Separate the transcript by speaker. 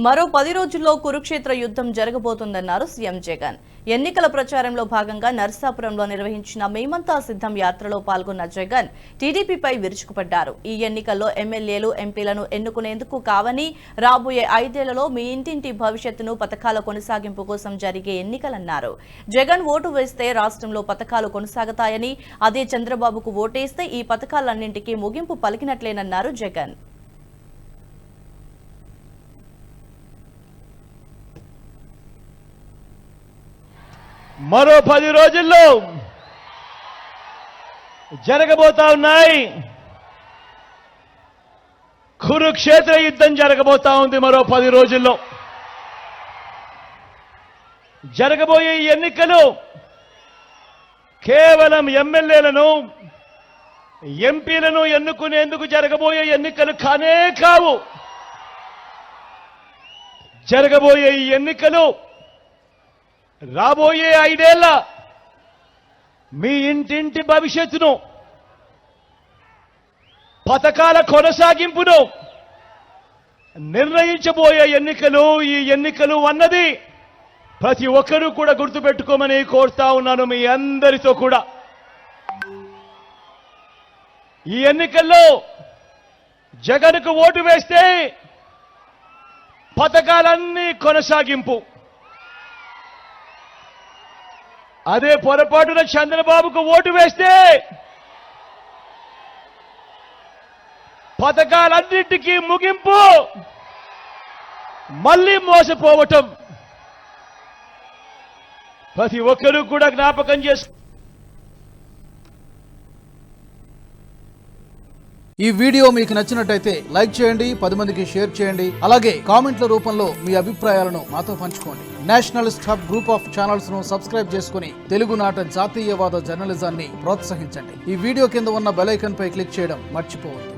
Speaker 1: మరో 10 రోజుల్లో కురుక్షేత్ర యుద్ధం జరగబోతోందన్నారు సీఎం జగన్. ఎన్నికల ప్రచారంలో భాగంగా నర్సాపురంలో నిర్వహించిన మేమంతా సిద్ధం యాత్రలో పాల్గొన్న జగన్ టీడీపీపై విరుచుకుపడ్డారు. ఈ ఎన్నికల్లో ఎమ్మెల్యేలు, ఎంపీలను ఎన్నుకునేందుకు కావని, రాబోయే 5 ఏళ్లలో మీ ఇంటింటి భవిష్యత్తును పథకాల కొనసాగింపు కోసం జరిగే ఎన్నికలన్నారు. జగన్ ఓటు వేస్తే రాష్ట్రంలో పథకాలు కొనసాగుతాయని, అదే చంద్రబాబుకు ఓటేస్తే ఈ పథకాలన్నింటికీ ముగింపు పలికినట్లేనన్నారు జగన్.
Speaker 2: మరో 10 రోజుల్లో జరగబోతా ఉన్నాయి. కురుక్షేత్ర యుద్ధం జరగబోతా ఉంది. మరో 10 రోజుల్లో జరగబోయే ఎన్నికలు కేవలం ఎమ్మెల్యేలను, ఎంపీలను ఎన్నుకునేందుకు జరగబోయే ఎన్నికలు కానే కావు. జరగబోయే ఈ ఎన్నికలు రాబోయే 5 ఏళ్ల మీ ఇంటింటి భవిష్యత్తును, పథకాల కొనసాగింపును నిర్ణయించబోయే ఎన్నికలు. ఈ ఎన్నికలు అన్నది ప్రతి ఒక్కరూ కూడా గుర్తుపెట్టుకోమని కోరుతా ఉన్నాను మీ అందరితో కూడా. ఈ ఎన్నికల్లో జగన్కు ఓటు వేస్తే పథకాలన్నీ కొనసాగింపు, అదే పొరపాటున చంద్రబాబుకు ఓటు వేస్తే పథకాలన్నింటికీ ముగింపు, మళ్ళీ మోసపోవటం ప్రతి ఒక్కరూ కూడా జ్ఞాపకం చేసుకో.
Speaker 3: ఈ వీడియో మీకు నచ్చినట్టయితే లైక్ చేయండి, 10 మందికి షేర్ చేయండి. అలాగే కామెంట్ల రూపంలో మీ అభిప్రాయాలను మాతో పంచుకోండి. Nationalist hub group of channels ను సబ్స్క్రైబ్ చేసుకుని తెలుగునాట జాతీయవాద జర్నలిజాన్ని ప్రోత్సహించండి. ఈ వీడియో కింద ఉన్న బెల్ ఐకాన్ పై క్లిక్ చేయడం మర్చిపోవద్దు.